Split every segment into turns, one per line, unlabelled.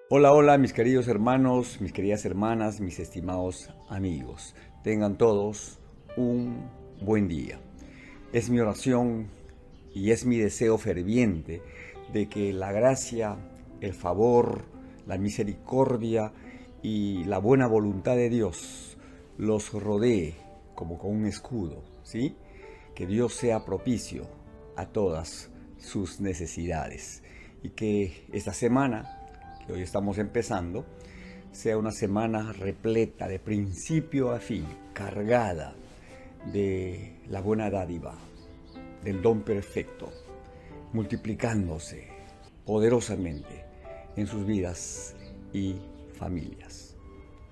Hola, hola, mis queridos hermanos, mis queridas hermanas, mis estimados amigos. Tengan todos un buen día. Es mi oración y es mi deseo ferviente de que la gracia, el favor, la misericordia y la buena voluntad de Dios los rodee como con un escudo, ¿sí? Que Dios sea propicio a todas sus necesidades y que esta semana que hoy estamos empezando, sea una semana repleta de principio a fin, cargada de la buena dádiva, del don perfecto, multiplicándose poderosamente en sus vidas y familias.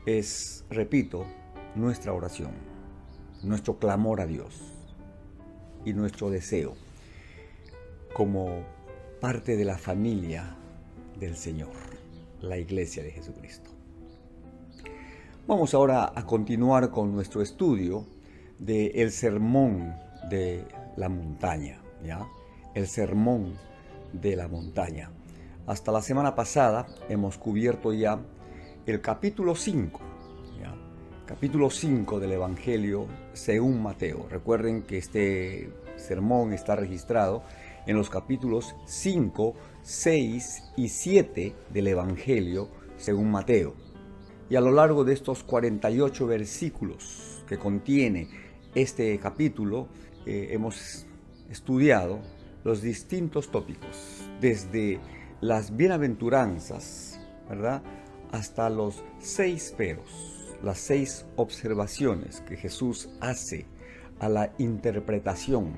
Es, repito, nuestra oración, nuestro clamor a Dios y nuestro deseo como parte de la familia del Señor, la Iglesia de Jesucristo. Vamos ahora a continuar con nuestro estudio del sermón de la montaña, ¿ya? El sermón de la montaña. Hasta la semana pasada hemos cubierto ya el capítulo 5, ¿ya? Capítulo 5 del Evangelio según Mateo. Recuerden que este sermón está registrado en los capítulos 5, 6 y 7 del Evangelio según Mateo. Y a lo largo de estos 48 versículos que contiene este capítulo, hemos estudiado los distintos tópicos, desde las bienaventuranzas, ¿verdad?, hasta los 6 peros, las 6 observaciones que Jesús hace a la interpretación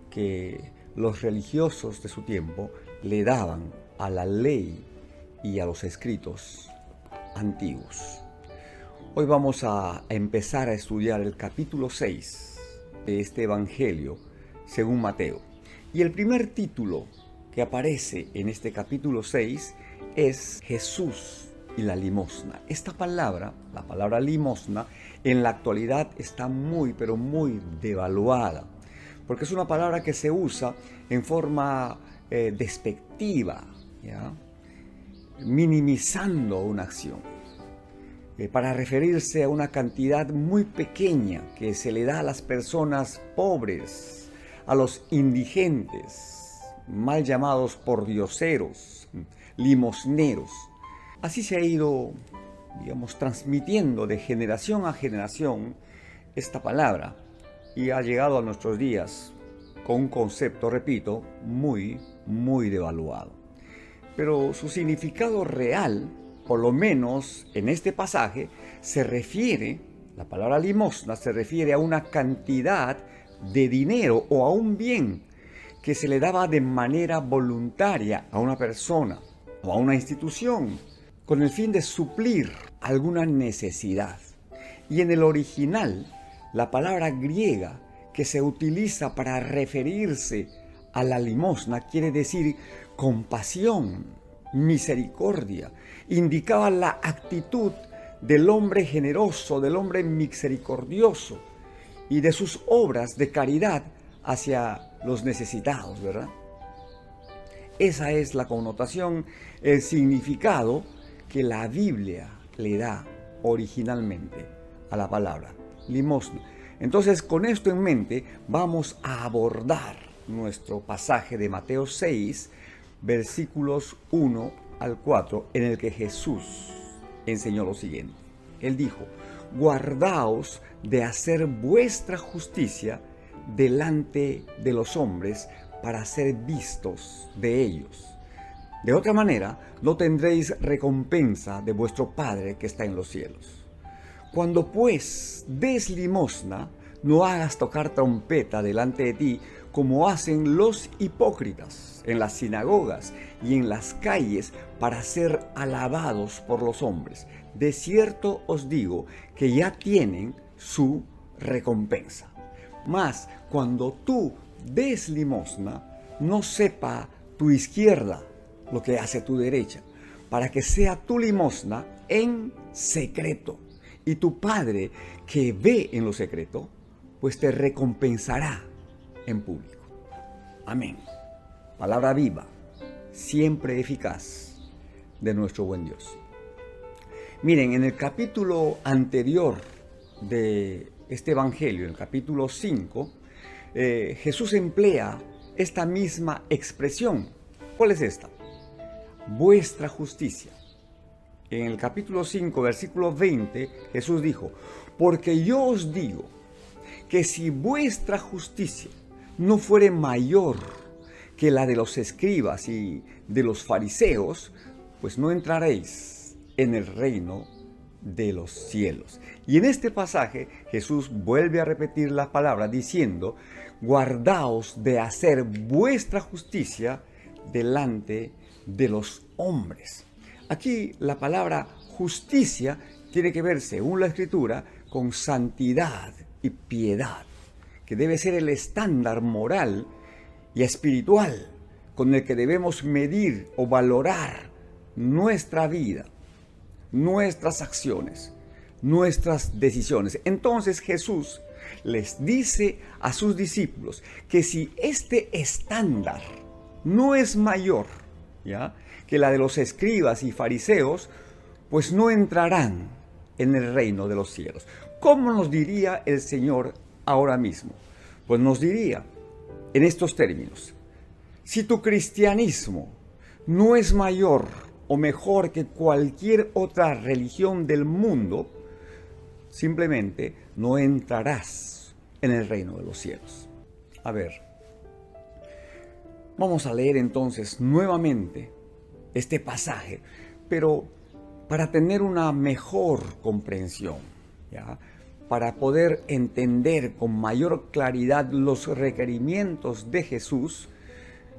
que los religiosos de su tiempo le daban a la ley y a los escritos antiguos. Hoy vamos a empezar a estudiar el capítulo 6 de este Evangelio según Mateo. Y el primer título que aparece en este capítulo 6 es Jesús y la limosna. Esta palabra, la palabra limosna, en la actualidad está muy, pero muy devaluada, porque es una palabra que se usa en forma despectiva, ¿ya?, minimizando una acción, para referirse a una cantidad muy pequeña que se le da a las personas pobres, a los indigentes, mal llamados pordioseros, limosneros. Así se ha ido, digamos, transmitiendo de generación a generación esta palabra y ha llegado a nuestros días con un concepto, repito, muy, muy devaluado. Pero su significado real, por lo menos en este pasaje, la palabra limosna se refiere a una cantidad de dinero o a un bien que se le daba de manera voluntaria a una persona o a una institución con el fin de suplir alguna necesidad. Y en el original, la palabra griega que se utiliza para referirse a la limosna quiere decir compasión, misericordia. Indicaba la actitud del hombre generoso, del hombre misericordioso y de sus obras de caridad hacia los necesitados, ¿verdad? Esa es la connotación, el significado que la Biblia le da originalmente a la palabra limosna. Entonces, con esto en mente, vamos a abordar nuestro pasaje de Mateo 6, versículos 1 al 4, en el que Jesús enseñó lo siguiente. Él dijo: guardaos de hacer vuestra justicia delante de los hombres para ser vistos de ellos. De otra manera, no tendréis recompensa de vuestro Padre que está en los cielos. Cuando pues des limosna, no hagas tocar trompeta delante de ti, como hacen los hipócritas en las sinagogas y en las calles para ser alabados por los hombres. De cierto os digo que ya tienen su recompensa. Mas cuando tú des limosna, no sepa tu izquierda lo que hace tu derecha, para que sea tu limosna en secreto. Y tu Padre que ve en lo secreto, pues te recompensará en público. Amén. Palabra viva, siempre eficaz, de nuestro buen Dios. Miren, en el capítulo anterior de este evangelio, en el capítulo 5, Jesús emplea esta misma expresión. ¿Cuál es esta? Vuestra justicia. En el capítulo 5, versículo 20, Jesús dijo: porque yo os digo que si vuestra justicia no fuere mayor que la de los escribas y de los fariseos, pues no entraréis en el reino de los cielos. Y en este pasaje Jesús vuelve a repetir la palabra diciendo: guardaos de hacer vuestra justicia delante de los hombres. Aquí la palabra justicia tiene que ver, según la Escritura, con santidad y piedad, que debe ser el estándar moral y espiritual con el que debemos medir o valorar nuestra vida, nuestras acciones, nuestras decisiones. Entonces Jesús les dice a sus discípulos que si este estándar no es mayor, ¿ya?, que la de los escribas y fariseos, pues no entrarán en el reino de los cielos. ¿Cómo nos diría el Señor ahora mismo? Pues nos diría en estos términos: si tu cristianismo no es mayor o mejor que cualquier otra religión del mundo, simplemente no entrarás en el reino de los cielos. A ver, vamos a leer entonces nuevamente este pasaje, pero para tener una mejor comprensión, ¿ya?, para poder entender con mayor claridad los requerimientos de Jesús,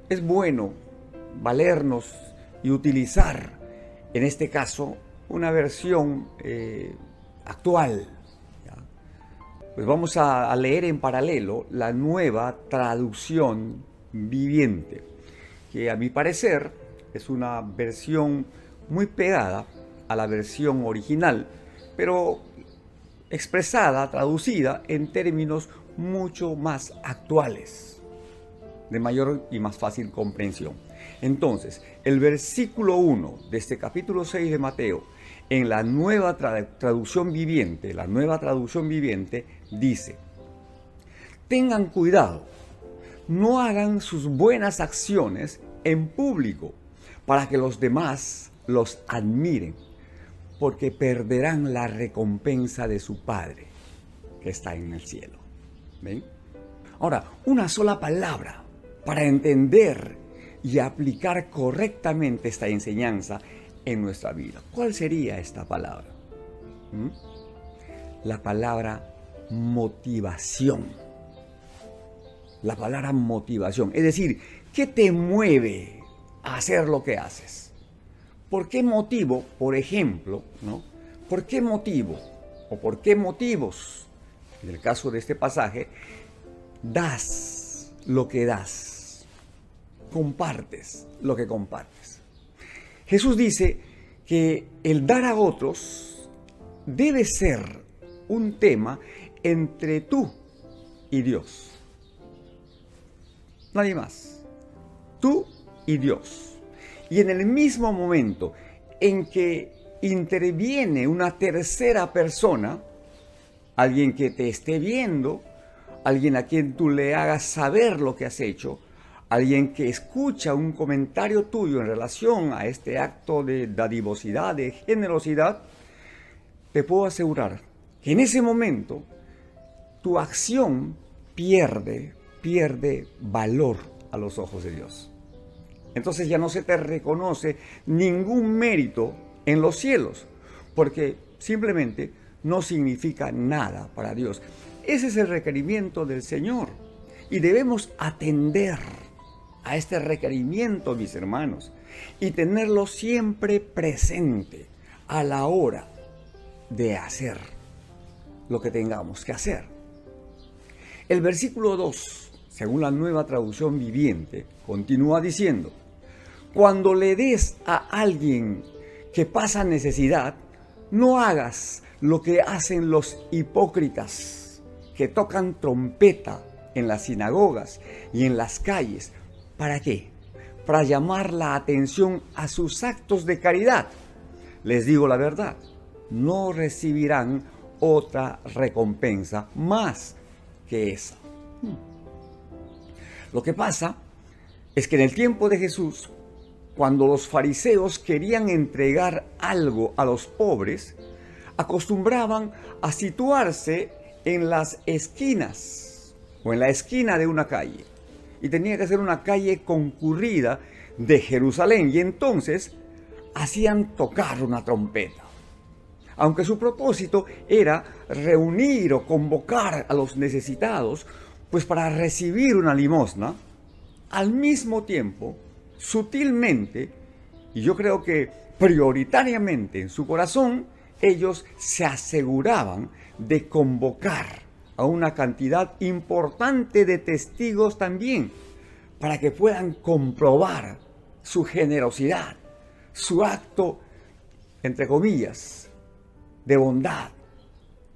es bueno valernos y utilizar, en este caso, una versión actual, ¿ya? Pues vamos a leer en paralelo la Nueva Traducción Viviente, que a mi parecer es una versión muy pegada a la versión original, pero expresada, traducida en términos mucho más actuales, de mayor y más fácil comprensión. Entonces, el versículo 1 de este capítulo 6 de Mateo, en la Nueva Traducción Viviente, dice: tengan cuidado, no hagan sus buenas acciones en público para que los demás los admiren, porque perderán la recompensa de su Padre que está en el cielo. ¿Ven? Ahora, una sola palabra para entender y aplicar correctamente esta enseñanza en nuestra vida. ¿Cuál sería esta palabra? La palabra motivación. La palabra motivación. Es decir, ¿qué te mueve a hacer lo que haces? ¿Por qué motivo, por ejemplo, ¿no? ¿Por qué motivo o por qué motivos, en el caso de este pasaje, das lo que das? Compartes lo que compartes. Jesús dice que el dar a otros debe ser un tema entre tú y Dios. Nadie más. Tú y Dios. Y en el mismo momento en que interviene una tercera persona, alguien que te esté viendo, alguien a quien tú le hagas saber lo que has hecho, alguien que escucha un comentario tuyo en relación a este acto de dadivosidad, de generosidad, te puedo asegurar que en ese momento tu acción pierde valor a los ojos de Dios. Entonces ya no se te reconoce ningún mérito en los cielos, porque simplemente no significa nada para Dios. Ese es el requerimiento del Señor y debemos atender a este requerimiento, mis hermanos, y tenerlo siempre presente a la hora de hacer lo que tengamos que hacer. El versículo 2, según la Nueva Traducción Viviente, continúa diciendo: cuando le des a alguien que pasa necesidad, no hagas lo que hacen los hipócritas, que tocan trompeta en las sinagogas y en las calles. ¿Para qué? para llamar la atención a sus actos de caridad. Les digo la verdad, no recibirán otra recompensa más que esa. Lo que pasa es que en el tiempo de Jesús, cuando los fariseos querían entregar algo a los pobres, acostumbraban a situarse en las esquinas o en la esquina de una calle. Y tenía que ser una calle concurrida de Jerusalén. Y entonces hacían tocar una trompeta. Aunque su propósito era reunir o convocar a los necesitados, pues para recibir una limosna, al mismo tiempo, sutilmente, y yo creo que prioritariamente en su corazón, ellos se aseguraban de convocar a una cantidad importante de testigos también, para que puedan comprobar su generosidad, su acto, entre comillas, de bondad,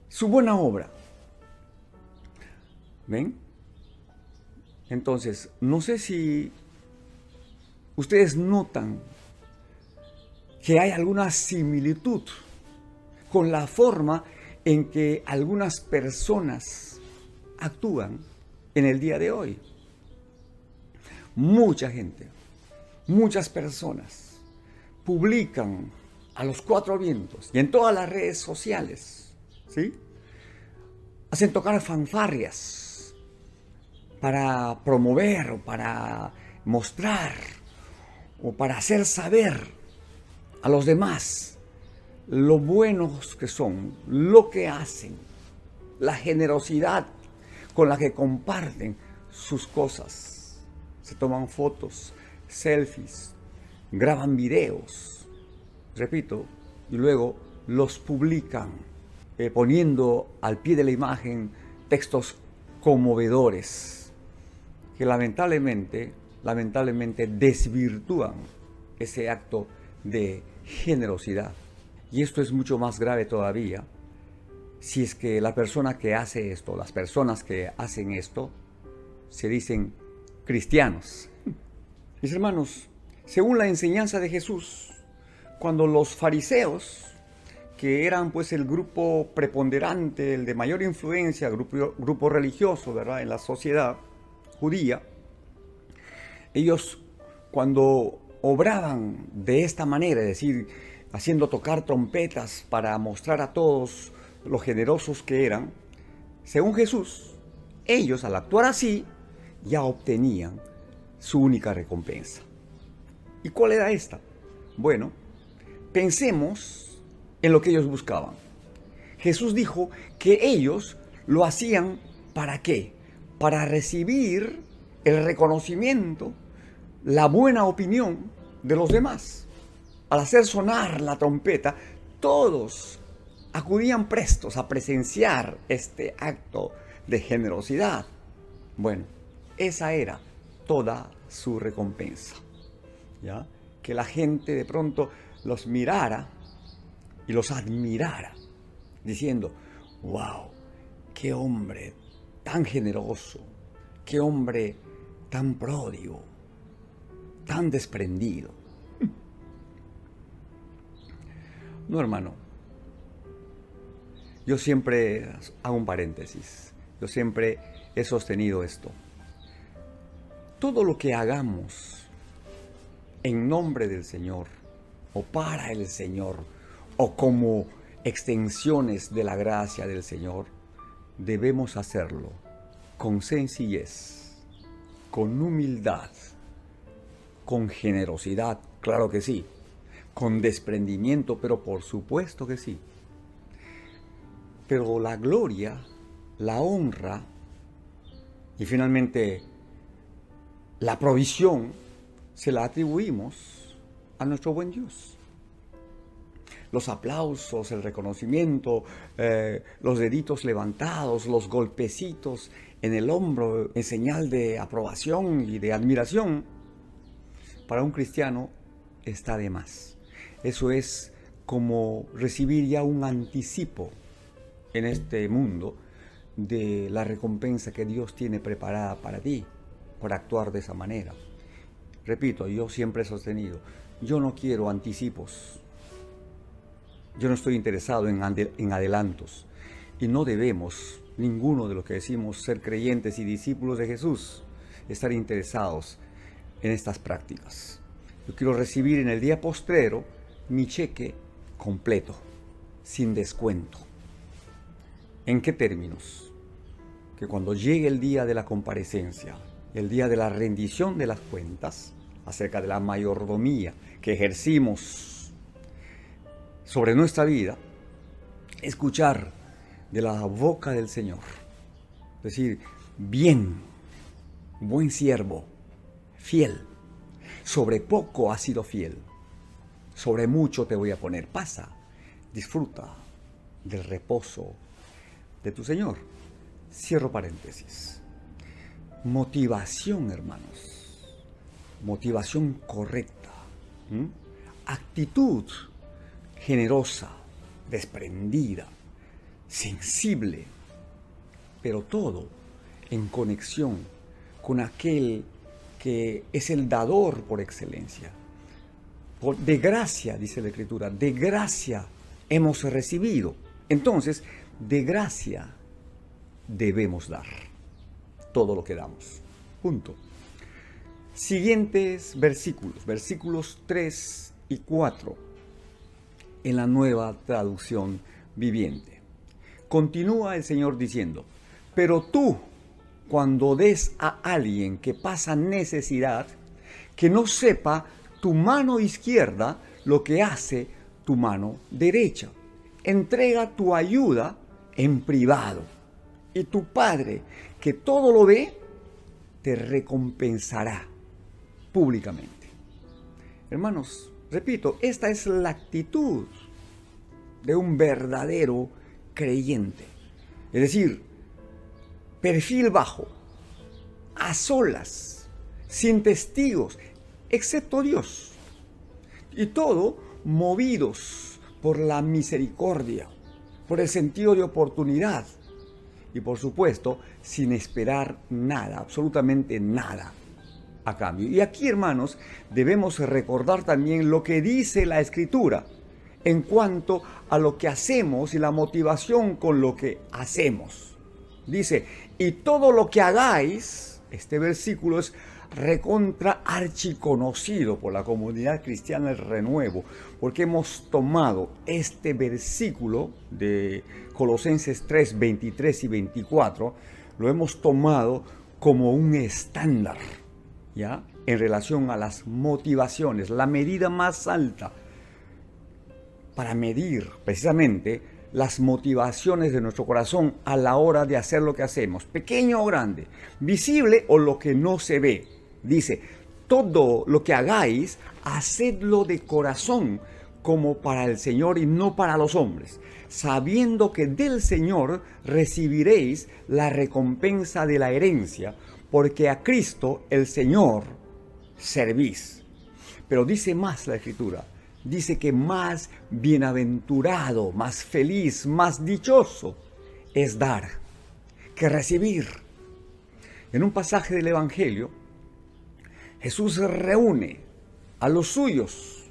su buena obra. ¿Ven? Entonces, no sé si ustedes notan que hay alguna similitud con la forma en que algunas personas actúan en el día de hoy. Mucha gente, muchas personas publican a los cuatro vientos y en todas las redes sociales, ¿sí? Hacen tocar fanfarrias para promover o para mostrar o para hacer saber a los demás lo buenos que son, lo que hacen, la generosidad con la que comparten sus cosas. Se toman fotos, selfies, graban videos, repito, y luego los publican poniendo al pie de la imagen textos conmovedores que lamentablemente desvirtúan ese acto de generosidad. Y esto es mucho más grave todavía si es que la persona que hace esto, las personas que hacen esto, se dicen cristianos. Mis hermanos, según la enseñanza de Jesús, cuando los fariseos, que eran pues el grupo preponderante, el de mayor influencia, grupo religioso, ¿verdad?, en la sociedad judía, ellos cuando obraban de esta manera, es decir, haciendo tocar trompetas para mostrar a todos lo generosos que eran, según Jesús, ellos al actuar así ya obtenían su única recompensa. ¿Y cuál era esta? Bueno, pensemos en lo que ellos buscaban. Jesús dijo que ellos lo hacían ¿para qué? Para recibir el reconocimiento, la buena opinión de los demás. Al hacer sonar la trompeta, todos acudían prestos a presenciar este acto de generosidad. Bueno, esa era toda su recompensa, ¿ya? Que la gente de pronto los mirara y los admirara, diciendo, wow, qué hombre tan generoso, qué hombre tan pródigo, tan desprendido. No, hermano, yo siempre hago un paréntesis, yo siempre he sostenido esto. Todo lo que hagamos en nombre del Señor, o para el Señor, o como extensiones de la gracia del Señor, debemos hacerlo con sencillez, con humildad, con generosidad, claro que sí, con desprendimiento, pero por supuesto que sí. Pero la gloria, la honra y finalmente la provisión se la atribuimos a nuestro buen Dios. Los aplausos, el reconocimiento, los deditos levantados, los golpecitos en el hombro en señal de aprobación y de admiración, para un cristiano está de más. Eso es como recibir ya un anticipo en este mundo de la recompensa que Dios tiene preparada para ti por actuar de esa manera. Repito, yo siempre he sostenido, yo no quiero anticipos. Yo no estoy interesado en adelantos. Y no debemos, ninguno de los que decimos ser creyentes y discípulos de Jesús, estar interesados en estas prácticas. Yo quiero recibir en el día postrero mi cheque completo, sin descuento. ¿En qué términos? Que cuando llegue el día de la comparecencia, el día de la rendición de las cuentas, acerca de la mayordomía que ejercimos sobre nuestra vida, escuchar de la boca del Señor, decir, bien, buen siervo, fiel, sobre poco has sido fiel, sobre mucho te voy a poner, pasa, disfruta del reposo de tu Señor. Cierro paréntesis. Motivación, hermanos. Motivación correcta. Actitud generosa, desprendida, sensible, pero todo en conexión con aquel que es el dador por excelencia. De gracia, dice la Escritura, de gracia hemos recibido. Entonces, de gracia debemos dar todo lo que damos. Punto. Siguientes versículos, versículos 3 y 4, en la Nueva Traducción Viviente. Continúa el Señor diciendo, pero tú, cuando des a alguien que pasa necesidad, que no sepa tu mano izquierda lo que hace tu mano derecha. Entrega tu ayuda en privado, y tu Padre, que todo lo ve, te recompensará públicamente. Hermanos, repito, esta es la actitud de un verdadero creyente. Es decir, perfil bajo, a solas, sin testigos, excepto Dios. Y todo movidos por la misericordia, por el sentido de oportunidad. Y por supuesto, sin esperar nada, absolutamente nada a cambio. Y aquí, hermanos, debemos recordar también lo que dice la Escritura en cuanto a lo que hacemos y la motivación con lo que hacemos. Dice, y todo lo que hagáis, este versículo es recontra archiconocido por la comunidad cristiana del Renuevo, porque hemos tomado este versículo de Colosenses 3, 23 y 24, lo hemos tomado como un estándar, ¿ya? En relación a las motivaciones, la medida más alta para medir precisamente las motivaciones de nuestro corazón a la hora de hacer lo que hacemos, pequeño o grande, visible o lo que no se ve. Dice, todo lo que hagáis, hacedlo de corazón como para el Señor y no para los hombres, sabiendo que del Señor recibiréis la recompensa de la herencia, porque a Cristo el Señor servís. Pero dice más la Escritura, dice que más bienaventurado, más feliz, más dichoso es dar que recibir. En un pasaje del Evangelio, Jesús reúne a los suyos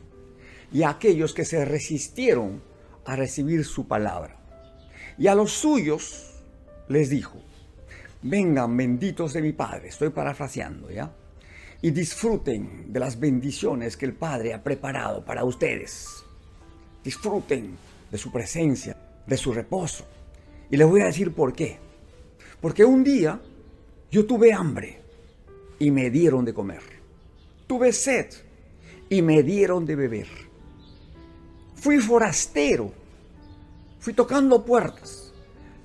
y a aquellos que se resistieron a recibir su palabra. Y a los suyos les dijo, vengan benditos de mi Padre, estoy parafraseando, ¿ya? Y disfruten de las bendiciones que el Padre ha preparado para ustedes. Disfruten de su presencia, de su reposo. Y les voy a decir por qué. Porque un día yo tuve hambre y me dieron de comer. Tuve sed y me dieron de beber. Fui forastero, fui tocando puertas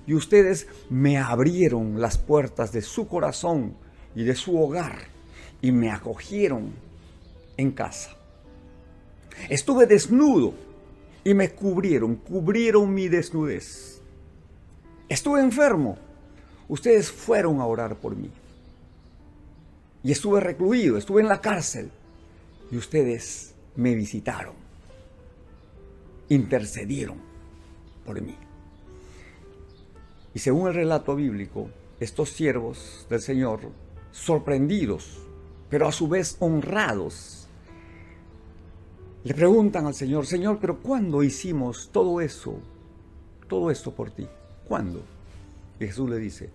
y ustedes me abrieron las puertas de su corazón y de su hogar y me acogieron en casa. Estuve desnudo y me cubrieron mi desnudez. Estuve enfermo, ustedes fueron a orar por mí. Y estuve recluido, estuve en la cárcel y ustedes me visitaron, intercedieron por mí. Y según el relato bíblico, estos siervos del Señor, sorprendidos, pero a su vez honrados. Le preguntan al Señor, Señor, pero ¿cuándo hicimos todo eso? Todo esto por ti. ¿Cuándo? Y Jesús le dice,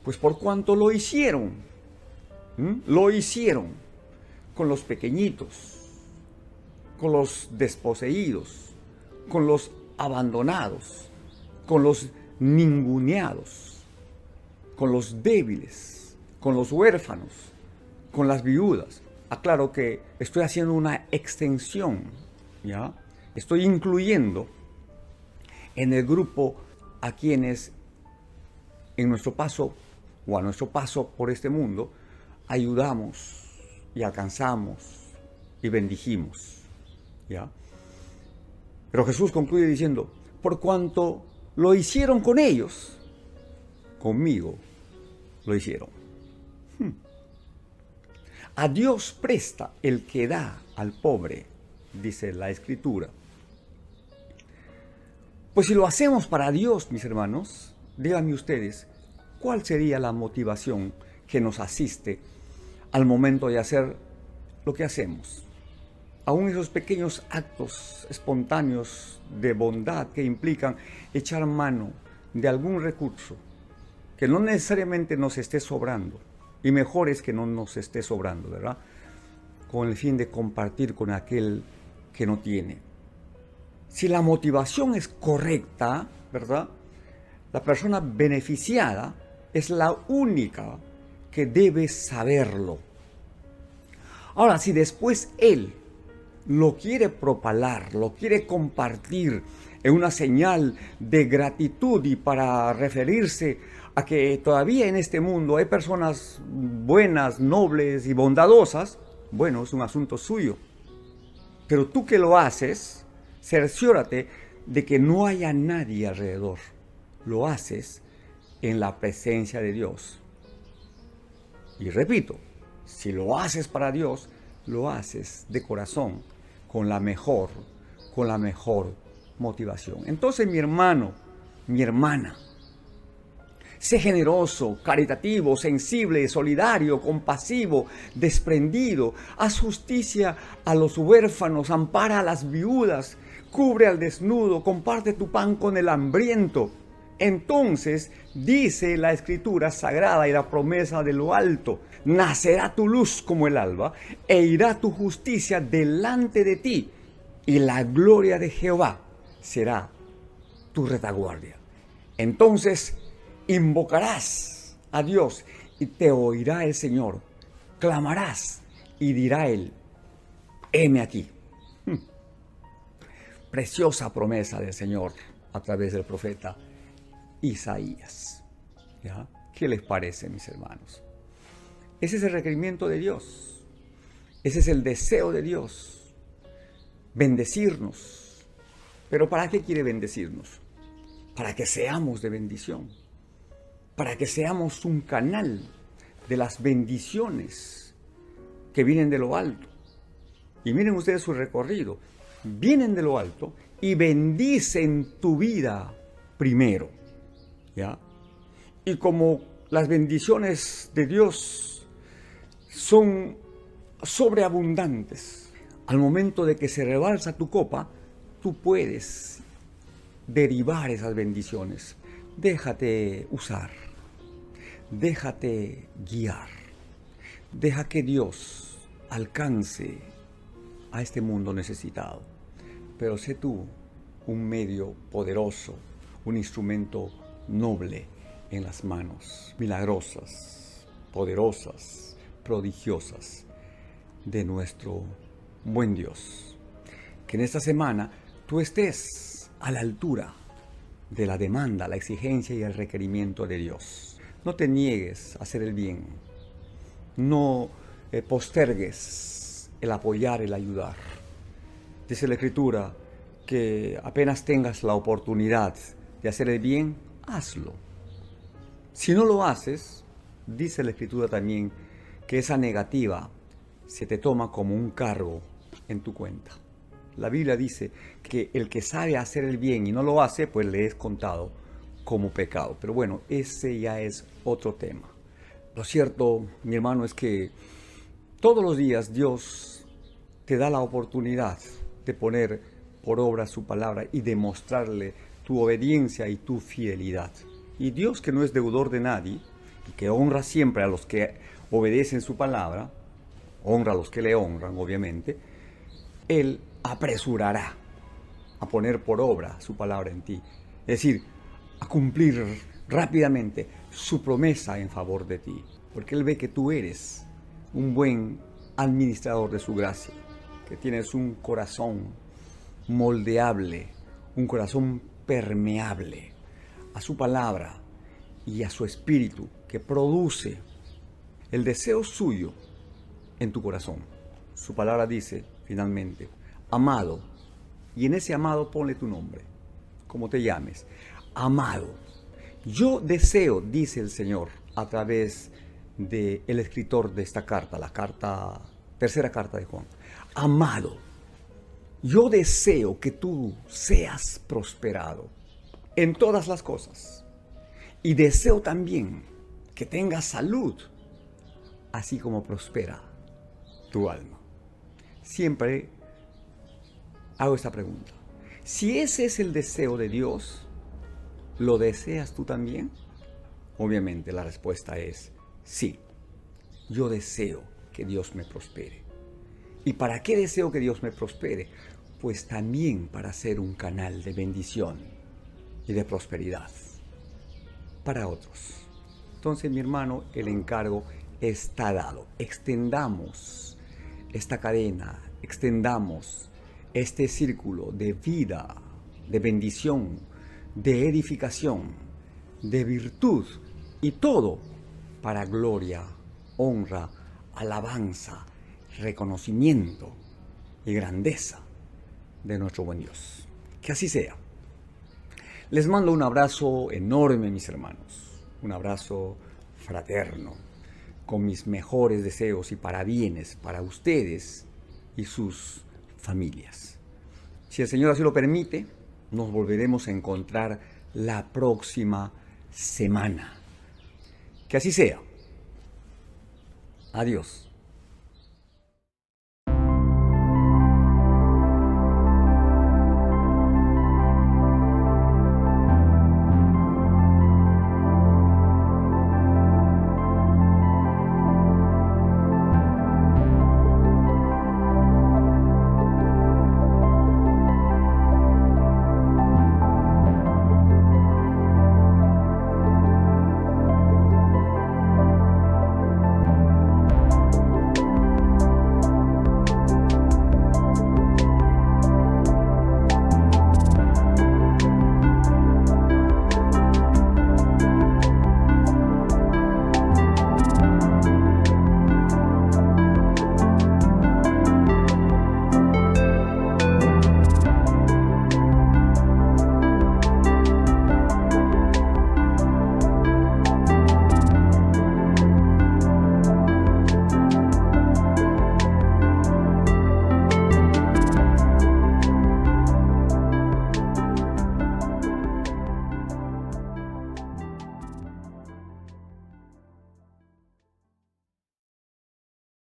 pues por cuanto lo hicieron. Lo hicieron con los pequeñitos, con los desposeídos, con los abandonados, con los ninguneados, con los débiles, con los huérfanos, con las viudas. Aclaro que estoy haciendo una extensión, ¿ya? Estoy incluyendo en el grupo a quienes en nuestro paso o a nuestro paso por este mundo ayudamos y alcanzamos y bendijimos, ¿ya? Pero Jesús concluye diciendo, por cuanto lo hicieron con ellos, conmigo lo hicieron. A Dios presta el que da al pobre, dice la Escritura. Pues si lo hacemos para Dios, mis hermanos, díganme ustedes, ¿cuál sería la motivación que nos asiste al momento de hacer lo que hacemos? Aún esos pequeños actos espontáneos de bondad que implican echar mano de algún recurso que no necesariamente nos esté sobrando, y mejor es que no nos esté sobrando, ¿verdad? Con el fin de compartir con aquel que no tiene. Si la motivación es correcta, ¿verdad? La persona beneficiada es la única que debe saberlo. Ahora, si después él lo quiere propalar, lo quiere compartir en una señal de gratitud y para referirse a que todavía en este mundo hay personas buenas, nobles y bondadosas, bueno, es un asunto suyo. Pero tú que lo haces, cerciórate de que no haya nadie alrededor. Lo haces en la presencia de Dios. Y repito, si lo haces para Dios, lo haces de corazón, con la mejor motivación. Entonces, mi hermano, mi hermana, sé generoso, caritativo, sensible, solidario, compasivo, desprendido. Haz justicia a los huérfanos, ampara a las viudas, cubre al desnudo, comparte tu pan con el hambriento. Entonces, dice la Escritura sagrada y la promesa de lo alto, nacerá tu luz como el alba, e irá tu justicia delante de ti, y la gloria de Jehová será tu retaguardia. Entonces, invocarás a Dios y te oirá el Señor. Clamarás y dirá Él, heme aquí. Preciosa promesa del Señor a través del profeta Isaías. ¿Ya? ¿Qué les parece, mis hermanos? Ese es el requerimiento de Dios. Ese es el deseo de Dios. Bendecirnos. ¿Pero para qué quiere bendecirnos? Para que seamos de bendición. Para que seamos un canal de las bendiciones que vienen de lo alto. Y miren ustedes su recorrido. Vienen de lo alto y bendicen tu vida primero. ¿Ya? Y como las bendiciones de Dios son sobreabundantes, al momento de que se rebalsa tu copa, tú puedes derivar esas bendiciones. Déjate usar, déjate guiar, deja que Dios alcance a este mundo necesitado. Pero sé tú un medio poderoso, un instrumento noble en las manos milagrosas, poderosas, prodigiosas de nuestro buen Dios. Que en esta semana tú estés a la altura de la demanda, la exigencia y el requerimiento de Dios. No te niegues a hacer el bien. No postergues el apoyar, el ayudar. Dice la Escritura que apenas tengas la oportunidad de hacer el bien, hazlo. Si no lo haces, dice la Escritura también que esa negativa se te toma como un cargo en tu cuenta. La Biblia dice que el que sabe hacer el bien y no lo hace, pues le es contado como pecado. Pero bueno, ese ya es otro tema. Lo cierto, mi hermano, es que Todos los días Dios te da la oportunidad de poner por obra su palabra y demostrarle tu obediencia y tu fidelidad. Y Dios, que no es deudor de nadie y que honra siempre a los que obedecen su palabra, honra a los que le honran, obviamente, Él apresurará a poner por obra su palabra en ti. Es decir, a cumplir rápidamente su promesa en favor de ti. Porque Él ve que tú eres un buen administrador de su gracia, que tienes un corazón moldeable, un corazón permeable a su palabra y a su espíritu, que produce el deseo suyo en tu corazón. Su palabra dice, finalmente, amado, y en ese amado ponle tu nombre, como te llames, amado. Yo deseo, dice el Señor, a través del escritor de esta carta, la tercera carta de Juan, amado, yo deseo que tú seas prosperado en todas las cosas, y deseo también que tengas salud, así como prospera tu alma. Siempre hago esta pregunta: si ese es el deseo de Dios, ¿lo deseas tú también? Obviamente la respuesta es sí. Yo deseo que Dios me prospere. ¿Y para qué deseo que Dios me prospere? Pues también para ser un canal de bendición y de prosperidad para otros. Entonces, mi hermano, el encargo está dado. Extendamos esta cadena, extendamos este círculo de vida, de bendición, de edificación, de virtud, y todo para gloria, honra, alabanza, reconocimiento y grandeza de nuestro buen Dios. Que así sea. Les mando un abrazo enorme, mis hermanos, un abrazo fraterno, con mis mejores deseos y parabienes para ustedes y sus familias. Si el Señor así lo permite, nos volveremos a encontrar la próxima semana. Que así sea. Adiós.